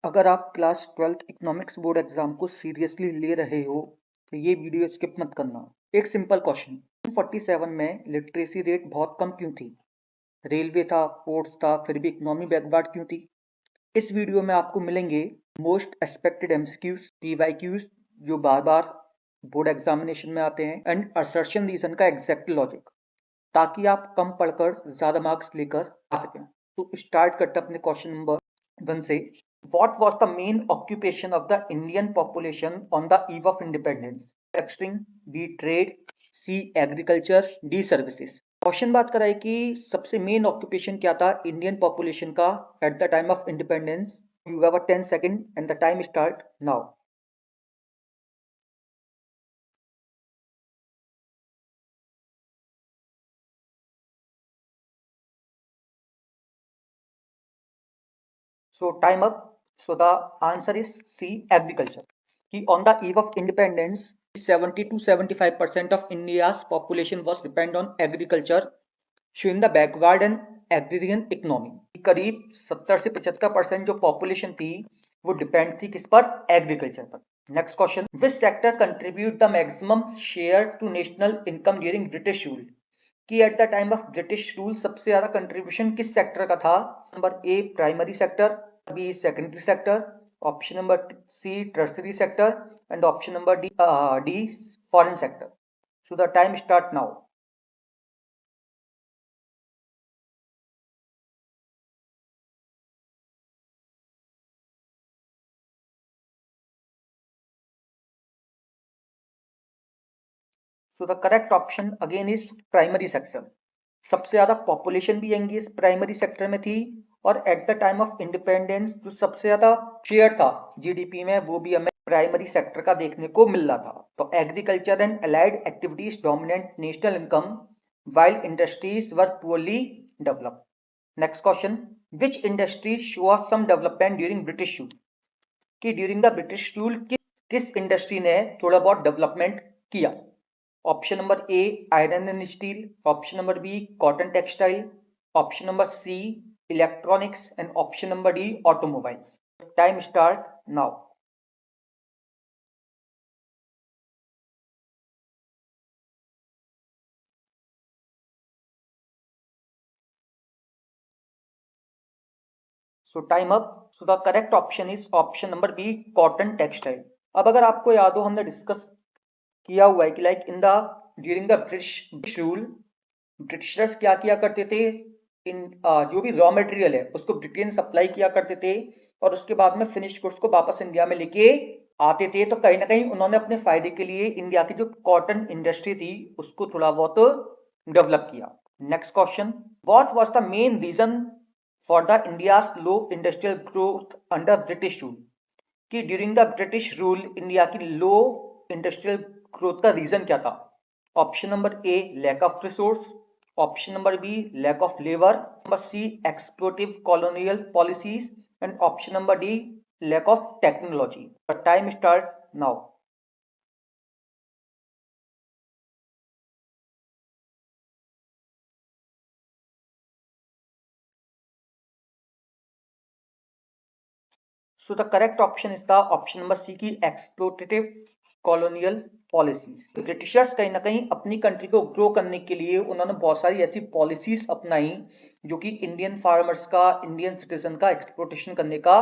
अगर आप class 12th economics board exam को सीरियसली ले रहे हो तो ये वीडियो स्किप मत करना। एक सिंपल क्वेश्चन, 1947 में लिटरेसी रेट बहुत कम क्यों थी? रेलवे था, पोर्ट्स था, फिर भी इकोनॉमी बैकवर्ड क्यों थी? इस वीडियो में आपको मिलेंगे मोस्ट एक्सपेक्टेड एमसीक्यूज, पीवाईक्यूज जो बार बार बोर्ड एग्जामिनेशन में आते हैं एंड असर्शन रीजन का एग्जैक्ट लॉजिक, ताकि आप कम पढ़कर ज्यादा मार्क्स लेकर आ सकें। तो स्टार्ट करते हैं अपने क्वेश्चन नंबर 1 से। What was the main occupation of the Indian population on the eve of independence? Manufacturing, B. Trade, C. Agriculture, D. Services. Question बात कराए कि सबसे मेन ऑक्यूपेशन क्या था इंडियन पॉपुलेशन का eight the time of independence. You have a 10 second and the time start now. So time up. So the answer is C, agriculture. On the eve of independence, 70 to 75% of India's population was dependent on agriculture, showing the backward and agrarian economy. करीब 70 से 75% जो population थी वो depend थी किस पर? Agriculture पर। Next question, which sector contribute the maximum share to national income during British rule? कि at the time of British rule सबसे ज्यादा कंट्रीब्यूशन किस सेक्टर का था? Number A primary sector, B secondary sector, option number C tertiary sector and option number D foreign sector. So the time start now. So the correct option again is primary sector. सबसे ज्यादा population भी engage primary sector में थी और at the time of independence जो सबसे ज्यादा share था जीडीपी में वो भी हमें प्राइमरी सेक्टर का देखने को मिल रहा था। तो agriculture and allied activities dominate national income while industries were poorly developed. Next question, which industry showed some development during British rule? कि ड्यूरिंग द ब्रिटिश रूल किस इंडस्ट्री ने थोड़ा बहुत डेवलपमेंट किया? Option number A iron and steel, option number B cotton textile, option number C electronics and option number D automobiles. Time start now. So time up. So the correct option is option number B cotton textile. अब अगर आपको याद हो हमने discuss किया हुआ है कि like in the during the British rule Britishers क्या किया करते थे, इन जो भी रॉ मटेरियल है उसको ब्रिटेन सप्लाई किया करते थे और उसके बाद में फिनिश गुड्स को वापस इंडिया में लेके आते थे। तो कहीं ना कहीं उन्होंने अपने फायदे के लिए इंडिया की जो कॉटन इंडस्ट्री थी उसको थोड़ा बहुत डेवलप किया। Next question, what was the main reason for the India's low industrial growth under British rule? कि during the British rule India की लो इंडस्ट्रियल ग्रोथ का रीजन क्या था? Option number A lack of resource, option number B lack of labour, number C exploitive colonial policies and option number D lack of technology. Time start now. So the correct option is the option number C की exploitative colonial policies. Britishers कहीं ना कहीं अपनी country को grow करने के लिए उन्होंने बहुत सारी ऐसी पॉलिसीज अपनाई जो कि इंडियन फार्मर्स का, इंडियन सिटीजन का एक्सप्लोटेशन करने का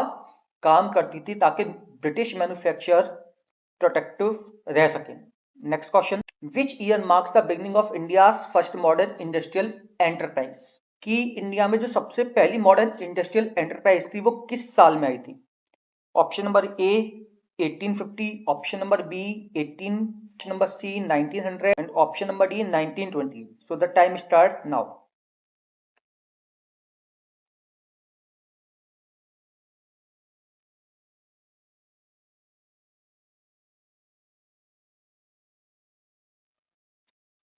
काम करती थी ताकि ब्रिटिश मैन्युफैक्चर प्रोटेक्टिव रह सके। Next question, which year marks the beginning of India's first modern industrial enterprise? कि इंडिया में जो सबसे पहली मॉडर्न इंडस्ट्रियल एंटरप्राइज थी वो किस साल में आई थी? Option number A 1850, option number B 18, option number C 1900 and option number D 1920। So the time start now.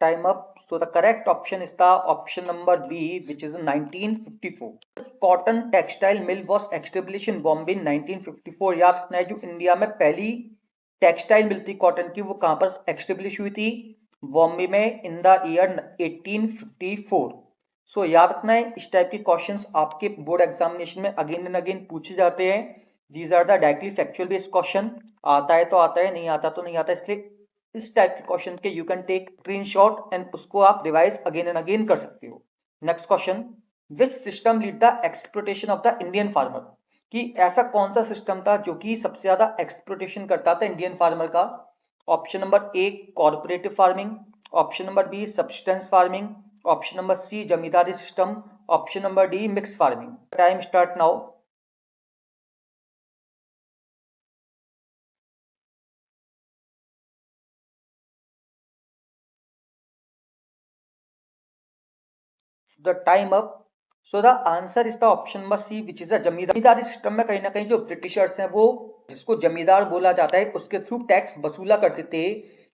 Time up. So the correct option is the option number B which is 1954। Cotton textile mill was establish in Bombay in 1954। याद रखना है जो India में पहली textile mill थी cotton की वो कहां पर एस्टेब्लिश हुई थी? बॉम्बे में इन द ईयर 1854। सो याद रखना है इस टाइप के क्वेश्चंस आपके बोर्ड एग्जामिनेशन में अगेन एंड अगेन पूछे जाते हैं these are the directly factual based question. आता है तो आता है, नहीं आता तो नहीं आता, इसलिए इस टाइप के क्वेश्चन के you can take screenshot and उसको आप रिवाइज अगेन एंड अगेन कर सकते हो। Next question, which system lead the exploitation of the Indian farmer, कि ऐसा कौन सा सिस्टम था जो कि सबसे ज्यादा एक्सप्लोटेशन करता था इंडियन फार्मर का। Option number A cooperative farming, option number B substance farming, option number C zamindari system, option number D mix farming. Time start now. The time up. So the answer is the option number C which is a zamindari system में कहीं ना कहीं जो Britishers हैं वो, जिसको जमींदार बोला जाता है, उसके थ्रू टैक्स वसूला करते थे।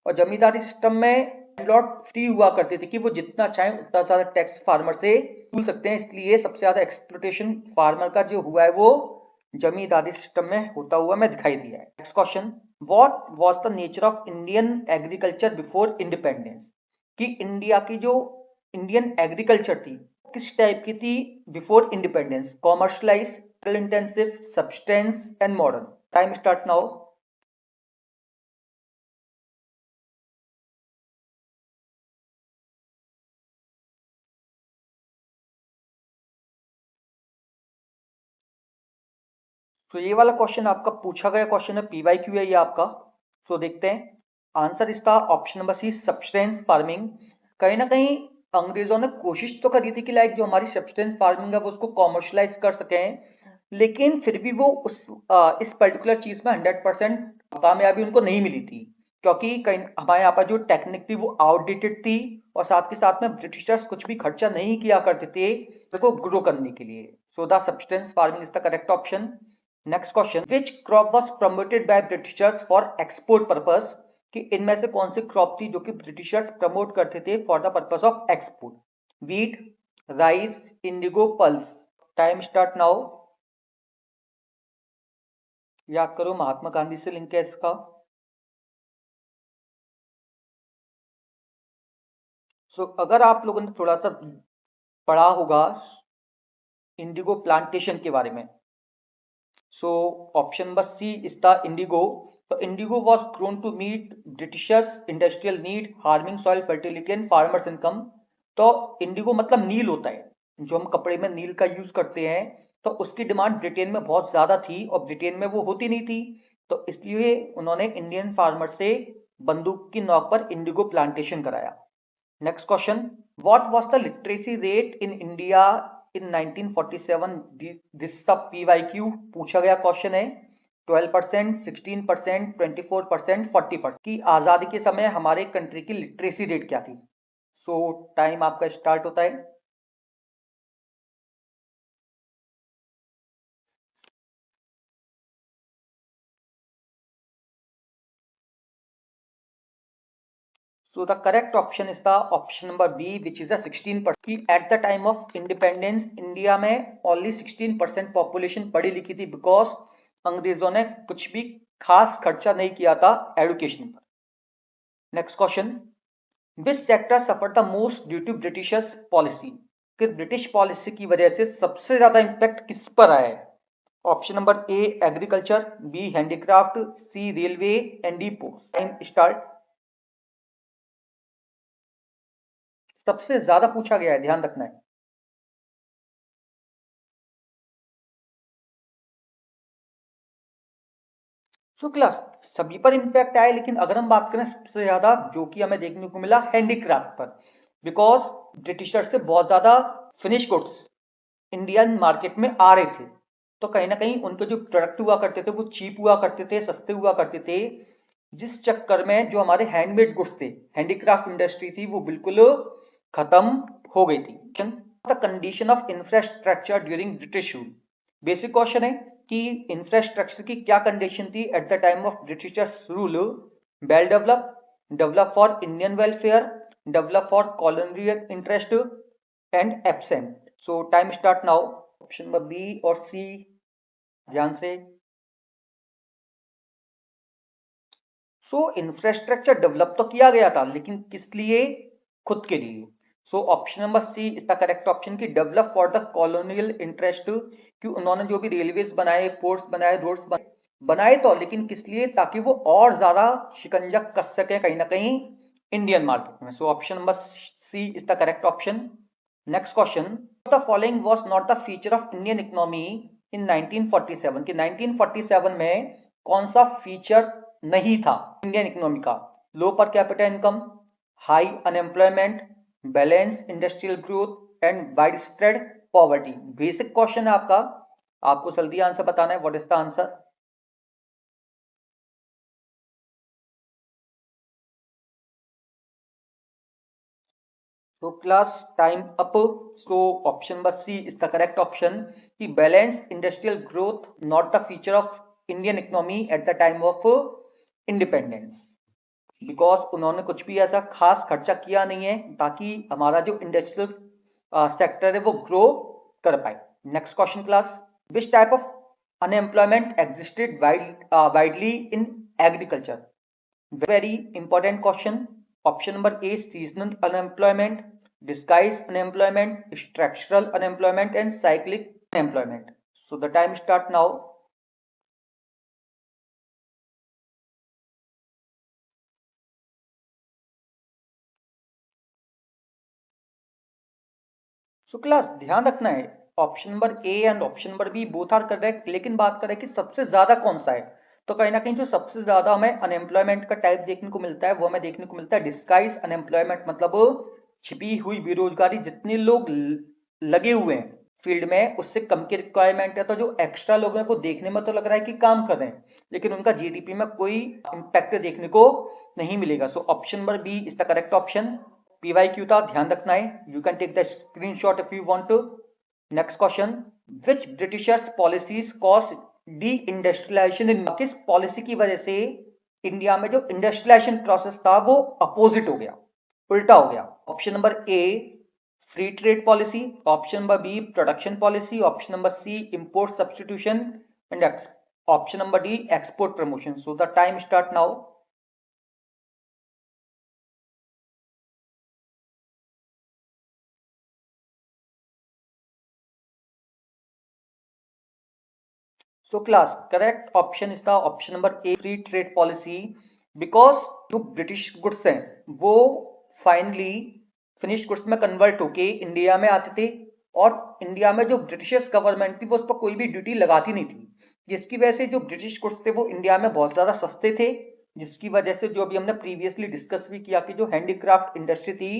और जमींदारी सिस्टम में लैंडलॉर्ड फ्री हुआ करते थे कि वो जितना चाहे उतना ज्यादा टैक्स फार्मर से वसूल सकते हैं, इसलिए सबसे ज्यादा एक्सप्लोटेशन फार्मर का जो हुआ है वो जमींदारी सिस्टम में होता हुआ मैं दिखाई दिया है। Next question, what was the nature of Indian agriculture before independence, कि इंडिया की जो इंडियन एग्रीकल्चर थी किस टाइप की थी before independence, commercialise, intensive, substance and modern. Time start now. तो ये वाला क्वेश्चन आपका पूछा गया क्वेश्चन है, पीवाईक्यू है ये आपका। सो देखते हैं, आंसर इसका option number C substance farming. कहीं ना कहीं अंग्रेजों ने कोशिश तो करी थी कि लाइक जो हमारी सब्सटेंस फार्मिंग है वो उसको कॉमर्शलाइज कर सकें, लेकिन फिर भी वो इस पर्टिकुलर चीज में 100% कामयाबी उनको नहीं मिली थी, क्योंकि कहीं हमारे यहाँ पर जो टेक्निक थी वो आउटडेटेड थी, और साथ के साथ में ब्रिटिशर्स कुछ भी खर्चा नहीं किया करते थे उसको ग्रो करने के लिए। So the substance farming is the correct option. Next question, which crop was promoted by Britishers for export purpose, कि इनमें से कौन सी क्रॉप थी जो कि ब्रिटिशर्स प्रमोट करते थे for the purpose of export. Wheat, rice, Indigo, pulse. Time start now. याद करो महात्मा गांधी से लिंक है इसका। अगर आप लोगों ने थोड़ा सा पढ़ा होगा इंडिगो प्लांटेशन के बारे में, so option number C is the indigo. तो indigo was grown to meet Britishers industrial need, harming soil fertility and farmers income. तो इंडिगो मतलब नील होता है, जो हम कपड़े में नील का यूज करते हैं, तो उसकी डिमांड ब्रिटेन में बहुत ज्यादा थी और ब्रिटेन में वो होती नहीं थी, तो इसलिए उन्होंने इंडियन फार्मर से बंदूक की नोक पर इंडिगो प्लांटेशन कराया। Next question, what was the literacy rate in India in 1947, this the PYQ पूछा गया क्वेश्चन है। 12%, 16%, 24%, 40%, की आजादी के समय हमारे कंट्री की लिटरेसी रेट क्या थी। सो टाइम आपका स्टार्ट होता है। So the correct option is the option number B, which is a 16%. At the time of independence, India में only 16% पॉपुलेशन पढ़ी लिखी थी, बिकॉज अंग्रेजों ने कुछ भी खास खर्चा नहीं किया था एडुकेशन पर। Next question, which sector suffer the most due to Britishers policy, कि ब्रिटिश पॉलिसी की वजह से सबसे ज्यादा इंपैक्ट किस पर आया है। Option number A agriculture, B handicraft, C railway and D post. Time start. सबसे ज्यादा पूछा गया है, ध्यान रखना है। शुक्ला, सभी पर इंपैक्ट आया, लेकिन अगर हम बात करें सबसे ज्यादा जो कि हमें देखने को मिला हैंडीक्राफ्ट पर, बिकॉज ब्रिटिशर से बहुत ज्यादा फिनिश गुड्स इंडियन मार्केट में आ रहे थे, तो कहीं ना कहीं उनके जो प्रोडक्ट हुआ करते थे वो चीप हुआ करते थे, सस्ते हुआ करते थे, जिस चक्कर में जो हमारे हैंडमेड गुड्स थे, हैंडीक्राफ्ट इंडस्ट्री थी, वो बिल्कुल खत्म हो गई थी। The condition of infrastructure during British rule, basic question है कि इंफ्रास्ट्रक्चर की क्या कंडीशन थी at the time of Britishers rule. Well develop, develop for Indian welfare, develop for colonial interest and absent. So time start now. Option number B और C, ध्यान से। सो infrastructure develop तो किया गया था, लेकिन किस लिए, खुद के लिए। So option number C is the correct option की develop for the colonial interest, कि उन्होंने जो भी रेलवेज बनाए, पोर्ट्स बनाए, रोड्स बनाए तो लेकिन किस लिए, ताकि वो और ज्यादा शिकंजा कस सके कहीं ना कहीं इंडियन मार्केट में। So option number C is the correct option. Next question, the following was not the feature of Indian economy in 1947, कि 1947 में कौन सा फीचर नहीं था इंडियन इकोनॉमी का? Low per capita income, high unemployment, balance industrial growth and wide spread poverty. Basic question है आपका, आपको जल्दी आंसर बताना है। What is the answer? So class time up. So option number C is the correct option. The balanced industrial growth not the feature of Indian economy at the time of independence. Because उन्होंने कुछ भी ऐसा खास खर्चा किया नहीं है ताकि हमारा जो इंडस्ट्रियल सेक्टर है वो ग्रो कर पाए। Next question class, which type of unemployment existed widely in agriculture? Very important question. Option number A seasonal unemployment, disguise unemployment, structural unemployment and cyclic unemployment. So the time start now. So class ध्यान रखना है, option number A and option number B both are correct, लेकिन बात करें कि सबसे ज्यादा कौन सा है, तो कहीं ना कहीं जो सबसे ज्यादा हमें अनएम्प्लॉयमेंट का टाइप देखने को मिलता है वो हमें देखने को मिलता है डिस्गाइज अनएम्प्लॉयमेंट, मतलब छिपी हुई बेरोजगारी। जितने लोग लगे हुए हैं फील्ड में उससे कम की रिक्वायरमेंट है, तो जो एक्स्ट्रा लोग हैं वो देखने में तो लग रहा है कि काम कर रहे हैं लेकिन उनका जीडीपी में कोई इंपैक्ट देखने को नहीं मिलेगा। So option number B is the correct option. PYQ था, ध्यान रखना है। You can take the screenshot if you want to. Next question, which Britishers policies cause deindustrialization in, किस पॉलिसी की वजह से इंडिया में जो इंडस्ट्रियलाइजेशन प्रोसेस था वो अपोजिट हो गया, उल्टा हो गया? Option number A free trade policy, option number B production policy, option number C import substitution and option number D export promotion. So the time start now. So class, correct option is the option number A, free trade policy, because जो British goods हैं वो finally finish goods में convert होके India में आते थे और India में जो ब्रिटिश गवर्नमेंट थी वो उस पर कोई भी ड्यूटी लगाती नहीं थी, जिसकी वजह से जो ब्रिटिश गुड्स थे वो इंडिया में बहुत ज्यादा सस्ते थे, जिसकी वजह से जो अभी हमने प्रीवियसली डिस्कस भी किया कि जो हैंडीक्राफ्ट इंडस्ट्री थी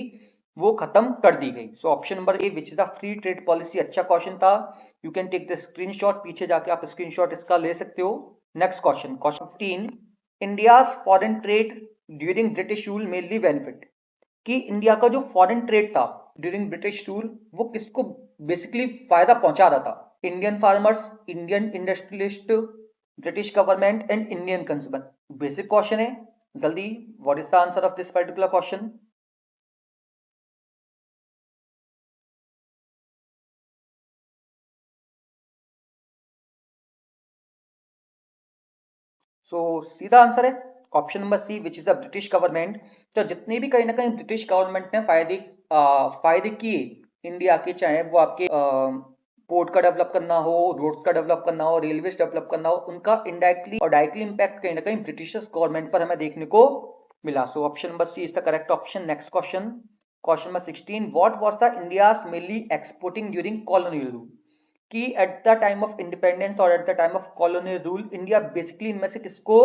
वो खत्म कर दी गई। So option number A which is a free trade policy अच्छा क्वेश्चन था। You can take the screenshot, पीछे जाके आप स्क्रीनशॉट इसका ले सकते हो। Next question, question 15, India's foreign trade during British rule mainly benefit, कि इंडिया का जो फॉरेन ट्रेड था ड्यूरिंग ब्रिटिश रूल वो किसको बेसिकली फायदा पहुंचा रहा था? Indian farmers, Indian industrialist, British government and Indian consumer. Basic question है, जल्दी what is the answer of this particular question? So सीधा आंसर है option number C which is a British government. तो जितने भी कहीं ना कहीं ब्रिटिश गवर्नमेंट ने फायदे किए इंडिया के, चाहे वो आपके पोर्ट का डेवलप करना हो, रोड्स का डेवलप करना हो, रेलवेज डेवलप करना हो, उनका इनडायरेक्टली और डायरेक्टली इंपैक्ट कहीं ना कहीं ब्रिटिश गवर्नमेंट पर हमें देखने को मिला। So option number C is the correct option. Next question, question number 16, what was the India's mainly exporting during colonial rule, कि at the time of independence और at the time of colonial rule India basically इनमें से किसको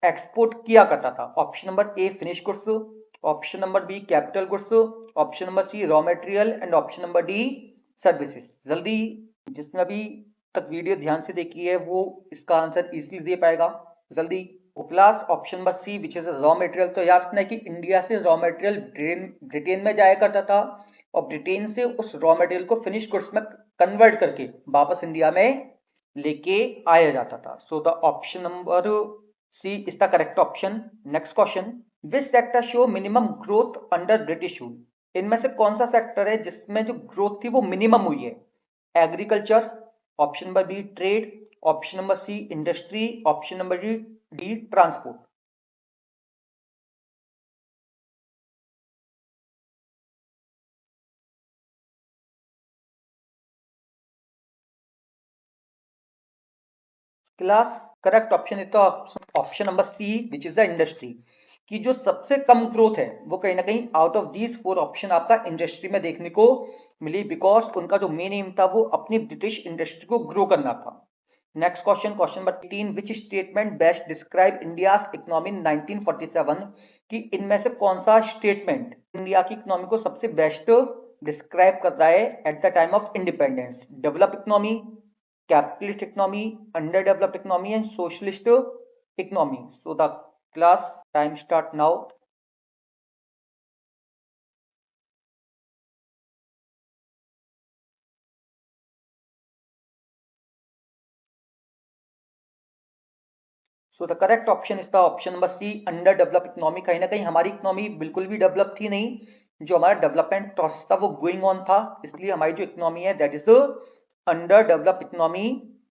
export किया करता था? Option number A finish goods, option number B capital goods, option number C raw material and option number D services. जल्दी, जिसने अभी तक वीडियो ध्यान से देखी है वो इसका आंसर इजीली दे पाएगा। जल्दी। Class option number C which is raw material, तो याद रखना है कि इंडिया से रॉ मटेरियल ब्रिटेन में जाया करता था और ब्रिटेन से उस रॉ मटेरियल को फिनिश गुड्स में कन्वर्ट करके वापस इंडिया में लेके आया जाता था। So the option number C is the correct option. Next question, which sector show minimum growth under British rule, इनमें से कौन सा सेक्टर है जिसमें जो ग्रोथ थी वो मिनिमम हुई है? Agriculture, option number B trade, option number C industry, option number D transport. Class correct option is the option number C which is the industry. की जो सबसे कम ग्रोथ है वो कहीं ना कहीं out of these four option आपका industry में देखने को मिली, बिकॉज उनका जो मेन एम था वो अपनी ब्रिटिश इंडस्ट्री को ग्रो करना था। Next question, question number 18, which statement best describe India's economy in 1947। कि इनमें से कौन सा स्टेटमेंट इंडिया की इकोनॉमी को सबसे बेस्ट डिस्क्राइब करता है eight the time of independence? Develop economy, capitalist economy, underdeveloped economy and socialist economy. So the class time start now. So the correct option is the option number C, underdeveloped economy। कहीं ना कहीं हमारी economy बिल्कुल भी develop थी नहीं, जो हमारा डेवलपमेंट प्रोसेस था वो गोइंग ऑन था, इसलिए हमारी जो इकोनॉमी है that is the underdeveloped economy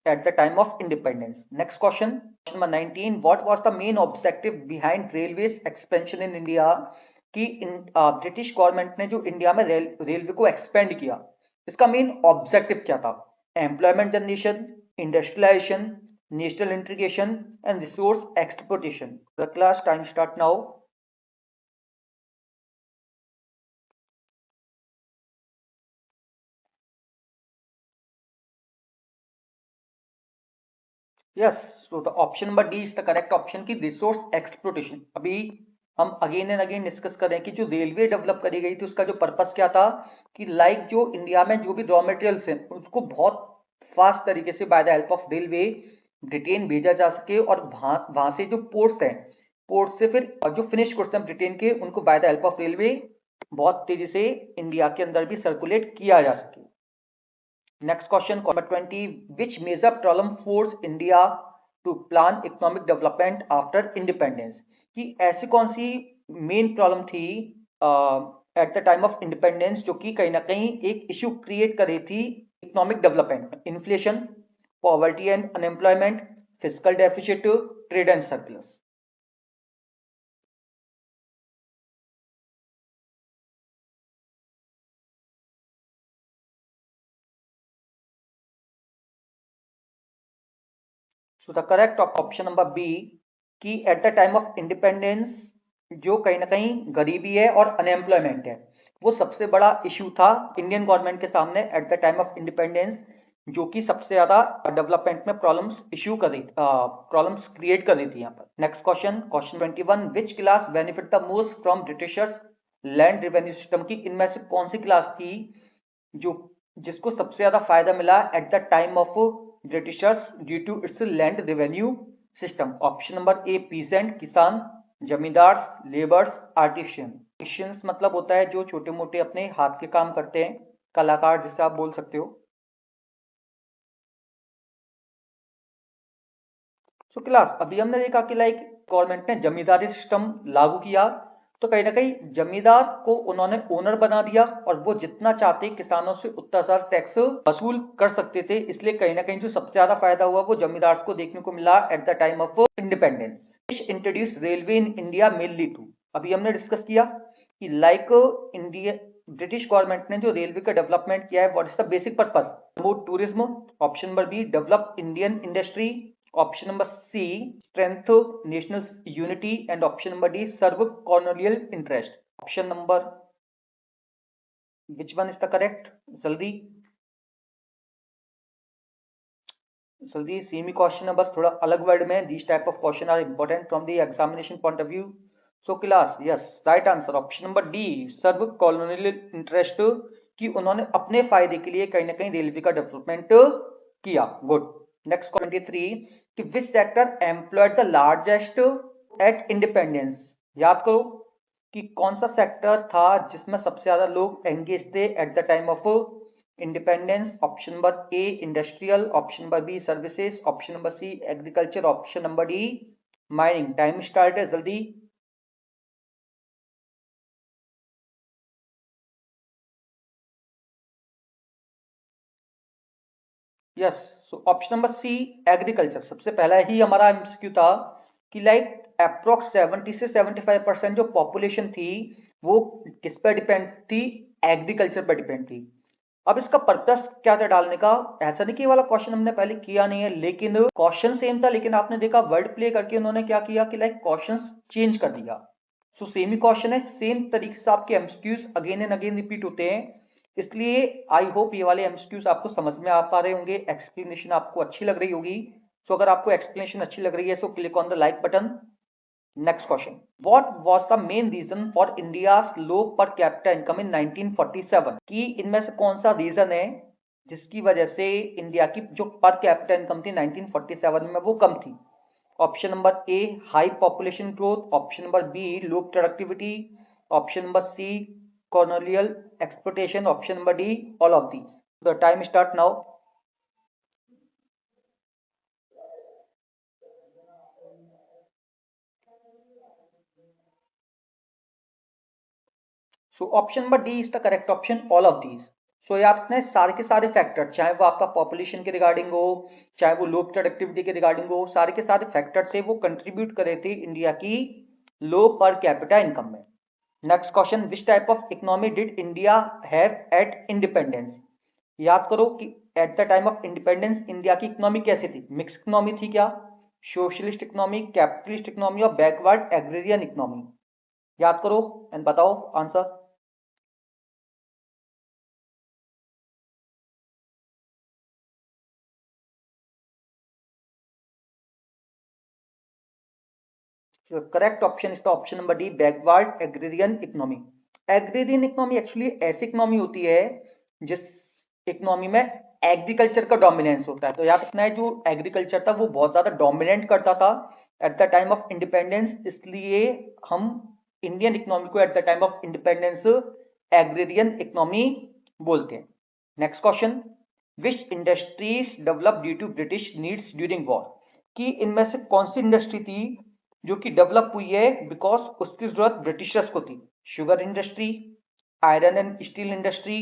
at the time of independence. Next question, question number 19, what was the main objective behind railways expansion in India? कि ब्रिटिश गवर्नमेंट ने जो इंडिया में रेलवे को एक्सपेंड किया, इसका मेन ऑब्जेक्टिव क्या था? Employment generation, industrialisation, national integration and resource exploitation. The class time start now. Yes, so the option number D is the correct option की रिसोर्स एक्सप्लोटेशन। अभी हम अगेन एंड अगेन डिस्कस कर रहे हैं कि जो रेलवे डेवलप करी गई थी उसका जो पर्पस क्या था, कि लाइक जो इंडिया में जो भी रॉ मटेरियल्स हैं उसको बहुत फास्ट तरीके से by the help of railway Britain भेजा जा सके, और वहां से जो पोर्ट्स हैं, पोर्ट से फिर जो फिनिश गुड्स हैं ब्रिटेन के, उनको by the help of railway बहुत तेजी से इंडिया के अंदर भी सर्कुलेट किया जा सके। Next question number 20, which major problem force India to plan economic development after independence? कि ऐसी कौन सी मेन प्रॉब्लम थी at the time of independence जो कि कहीं ना कहीं एक इश्यू क्रिएट कर रही थी इकोनॉमिक डेवलपमेंट में? Inflation, poverty and unemployment, physical deficit, trade and surplus. So the correct option number B, कि at the time of independence जो कहीं ना कहीं गरीबी है और अनएम्प्लॉयमेंट है वो सबसे बड़ा इशू था इंडियन गवर्नमेंट के सामने eight the time of independence, जो कि सबसे ज्यादा डेवलपमेंट में प्रॉब्लम्स इशू कर रही, प्रॉब्लम्स क्रिएट कर रही थी यहाँ पर। Next question, question 21, which class benefit the most from Britishers land revenue system? की इनमें से कौन सी क्लास थी जो जिसको सबसे ज्यादा फायदा मिला at the time of Britishers due to its land revenue system? Option number A, peasant किसान, जमींदार, लेबर्स, आर्टिशियन। आर्टिशियंस मतलब होता है जो छोटे मोटे अपने हाथ के काम करते हैं, कलाकार जिसे आप बोल सकते हो। सो क्लास अभी हमने देखा कि लाइक गवर्नमेंट ने जमींदारी सिस्टम लागू किया, तो कहीं ना कहीं जमींदार को उन्होंने ओनर बना दिया और वो जितना चाहते किसानों से उतना सारा टैक्स वसूल कर सकते थे, इसलिए कहीं ना कहीं जो सबसे ज्यादा फायदा हुआ वो जमींदार को देखने को मिला at the time of independence. Introduce railway in India mainly to, अभी हमने डिस्कस किया कि लाइक इंडिया ब्रिटिश गवर्नमेंट ने जो रेलवे का डेवलपमेंट किया है, what is the basic purpose? Promote tourism, option number B develop Indian industry, option number C strength national unity and option number D serve colonial interest. Option number which one is the correct? जल्दी जल्दी, semi question है, बस थोड़ा अलग word में। This type of question are important from the examination point of view. So class yes, right answer option number D serve colonial interest, कि उन्होंने अपने फायदे के लिए कहीं ना कहीं रेलवे का डेवलपमेंट किया। गुड। नेक्स्ट 23, कि which sector employed the largest at independence? याद करो कि कौन सा सेक्टर था जिसमें सबसे ज्यादा लोग एंगेज थे at the time of independence? Option number A industrial, option number B services, option number C agriculture, option number D mining. Time start है, जल्दी। Yes, so option number C agriculture. सबसे पहला ही हमारा एमसीक्यू था कि like approx 70 से 75% जो population थी वो किस पर डिपेंड थी? एग्रीकल्चर पर डिपेंड थी। अब इसका पर्पस क्या था डालने का, ऐसा नहीं कि ये वाला क्वेश्चन हमने पहले किया नहीं है, लेकिन क्वेश्चन सेम था, लेकिन आपने देखा वर्ड प्ले करके उन्होंने क्या किया कि लाइक क्वेश्चंस चेंज कर दिया। सो सेम ही क्वेश्चन है, सेम तरीके से आपके MCQs again and again repeat होते हैं, इसलिए आई होप ये वाले एमसीक्यूज आपको समझ में आ पा रहे होंगे, एक्सप्लेनेशन आपको अच्छी लग रही होगी। सो अगर आपको एक्सप्लेनेशन अच्छी लग रही है so click on the like button. Next question, what was the main reason for India's low per capita income in 1947? कि इनमें से कौन सा रीजन है जिसकी वजह से इंडिया की जो पर कैपिटा इनकम थी 1947 में वो कम थी? Option number A high population growth, option number B low productivity, option number C colonial exploitation, option number D all of these. The time start now. So option number D is the correct option, all of these. सो याद रखना है सारे के सारे factor, चाहे वो आपका पॉपुलेशन के रिगार्डिंग हो, चाहे वो लो प्रोडक्टिविटी के रिगार्डिंग हो, सारे के सारे फैक्टर थे वो कंट्रीब्यूट करे थे इंडिया की लो पर कैपिटा इनकम में। Next question, which type of economy did India have at independence? याद करो कि at the time of independence India की इकोनॉमी कैसी थी? मिक्स इकोनॉमी थी क्या, सोशलिस्ट इकोनॉमी, कैपिटलिस्ट इकोनॉमी और बैकवर्ड एग्रेरियन इकोनॉमी? याद करो एंड बताओ answer. Correct option is the option number D, backward agrarian economy. Agrarian economy actually ऐसी इकोनॉमी होती है जिस इकोनॉमी में एग्रीकल्चर का डोमिनेंस होता है। तो याद रखना है जो एग्रीकल्चर था वो बहुत ज्यादा डोमिनेट करता था at the time of independence, इसलिए हम इंडियन इकोनॉमी को at the time of independence agrarian economy बोलते हैं। Next question, which industries develop due to British needs during war? कि इनमें से कौन सी इंडस्ट्री थी जो कि डेवलप हुई है बिकॉज उसकी जरूरत ब्रिटिशर्स को थी? Sugar industry, iron and steel industry,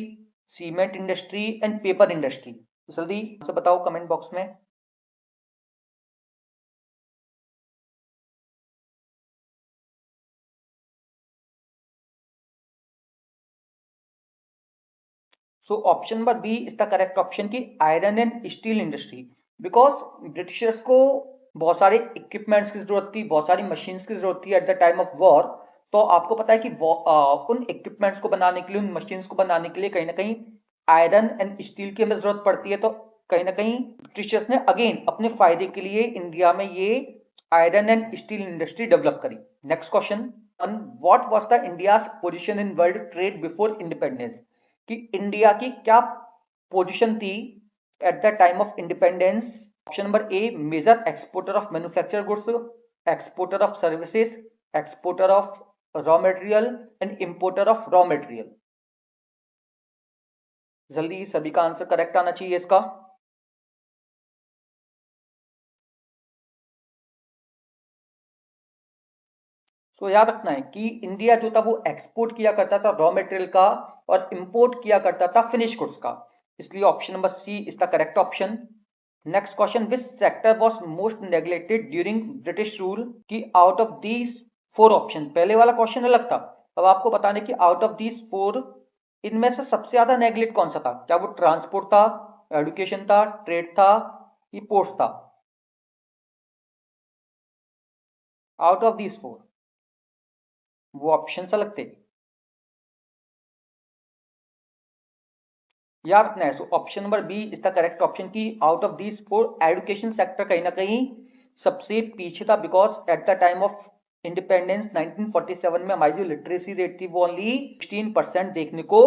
cement industry and paper industry. जल्दी से बताओ कमेंट बॉक्स में। So option number B is the correct option की iron and steel industry, because Britishers को बहुत सारे इक्विपमेंट्स की जरूरत थी, बहुत सारी मशीन्स की जरूरत थी at the time of war. तो आपको पता है कि उन इक्विपमेंट्स को बनाने के लिए, उन मशीन्स को बनाने के लिए कहीं ना कहीं आयरन एंड स्टील की हमें जरूरत पड़ती है। तो कहीं ना कहीं ब्रिटिशर्स ने अगेन अपने फायदे के लिए इंडिया में ये iron and steel industry develop करी। Next question, what was the India's position in world trade before independence? कि इंडिया की क्या पोजीशन थी at the time of independence? Option number A major exporter of manufacture goods, exporter of services, exporter of raw material and importer of raw material. जल्दी सभी का answer correct आना चाहिए इसका। सो याद रखना है कि इंडिया जो था वो एक्सपोर्ट किया करता था रॉ मटेरियल का और इंपोर्ट किया करता था फिनिश गुड्स का, इसलिए option number C is the correct option. Next question, which sector was most neglected during British rule? की out of these four option, पहले वाला क्वेश्चन अलग था, अब आपको बताने की आउट ऑफ दीज फोर इनमें से सबसे ज्यादा नेग्लेक्ट कौन सा था? क्या वो ट्रांसपोर्ट था, एजुकेशन था, ट्रेड था, ये पोर्ट्स था? आउट ऑफ दीज फोर वो ऑप्शन अलग थे, याद रखना है। So option number B is the correct option की out of these four education sector कहीं ना कहीं सबसे पीछे था, because at the time of independence 1947 में हमारी जो लिटरेसी रेट थी वो ओनली 16% देखने को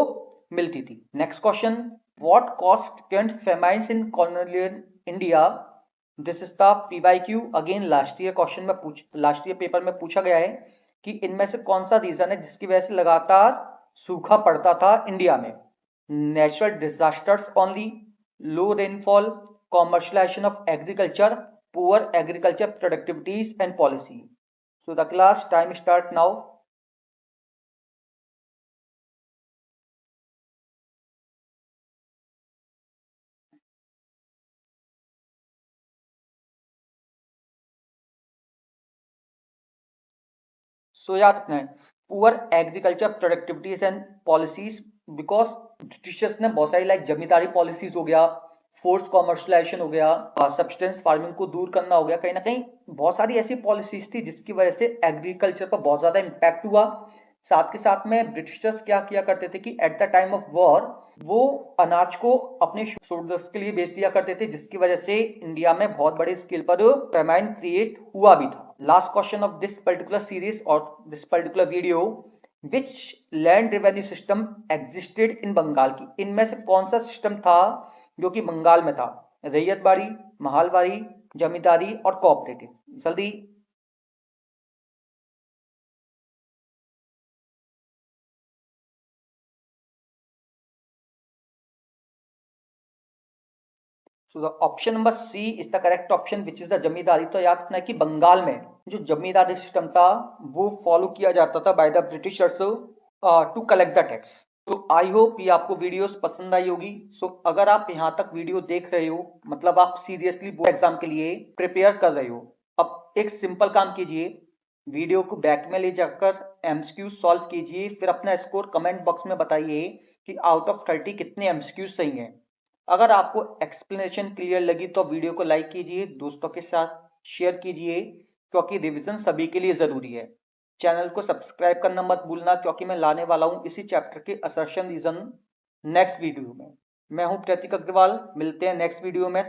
मिलती थी। नेक्स्ट क्वेश्चन, व्हाट कॉस्ट केंट famines in colonial India? This is the PYQ, again last year paper में पूछा गया है कि इनमें से कौन सा रीजन है जिसकी वजह से लगातार सूखा पड़ता था इंडिया में? natural disasters only, low rainfall, commercialization of agriculture, poor agriculture productivities and policy. So the class time start now. So याद रखना है poor agriculture productivities and policies, because Britishers ने बहुत सारी लाइक जमींदारी पॉलिसीज हो गया, फोर्स कॉमर्शलाइजेशन हो गया, सब्सटेंस फार्मिंग को दूर करना हो गया, कहीं ना कहीं बहुत सारी ऐसी पॉलिसीज थी जिसकी वजह से एग्रीकल्चर पर बहुत ज्यादा इम्पैक्ट हुआ। साथ के साथ में ब्रिटिशर्स क्या किया करते थे कि at the time of war वो अनाज को अपने सोल्जर्स के लिए बेच दिया करते थे, जिसकी वजह से इंडिया में बहुत बड़े स्केल पर फेमाइन क्रिएट हुआ भी था। Last question of this particular series और this particular video, which land revenue system existed in Bengal की, इनमें से कौन सा सिस्टम था जो कि बंगाल में था? रैयतबाड़ी, महालवाड़ी, जमींदारी और कोऑपरेटिव। जल्दी। So the option number C is the correct option, which is the जमींदारी। तो याद रखना है कि बंगाल में जो जमींदारी सिस्टम था वो फॉलो किया जाता था by the Britishers to collect the tax. तो आई होप ये आपको वीडियोस पसंद आई होगी। सो अगर आप यहाँ तक वीडियो देख रहे हो मतलब आप सीरियसली बोर्ड एग्जाम के लिए प्रिपेयर कर रहे हो, अब एक सिंपल काम कीजिए, वीडियो को बैक में ले जाकर एमसीक्यू सॉल्व कीजिए, फिर अपना स्कोर कमेंट बॉक्स में बताइए कि आउट ऑफ 30 कितने एमसीक्यू सही हैं। अगर आपको एक्सप्लेनेशन क्लियर लगी तो वीडियो को लाइक कीजिए, दोस्तों के साथ शेयर कीजिए, क्योंकि रिवीजन सभी के लिए जरूरी है। चैनल को सब्सक्राइब करना मत भूलना, क्योंकि मैं लाने वाला हूं इसी चैप्टर के असर्शन रीजन नेक्स्ट वीडियो में। मैं हूं प्रतीक अग्रवाल, मिलते हैं नेक्स्ट वीडियो में।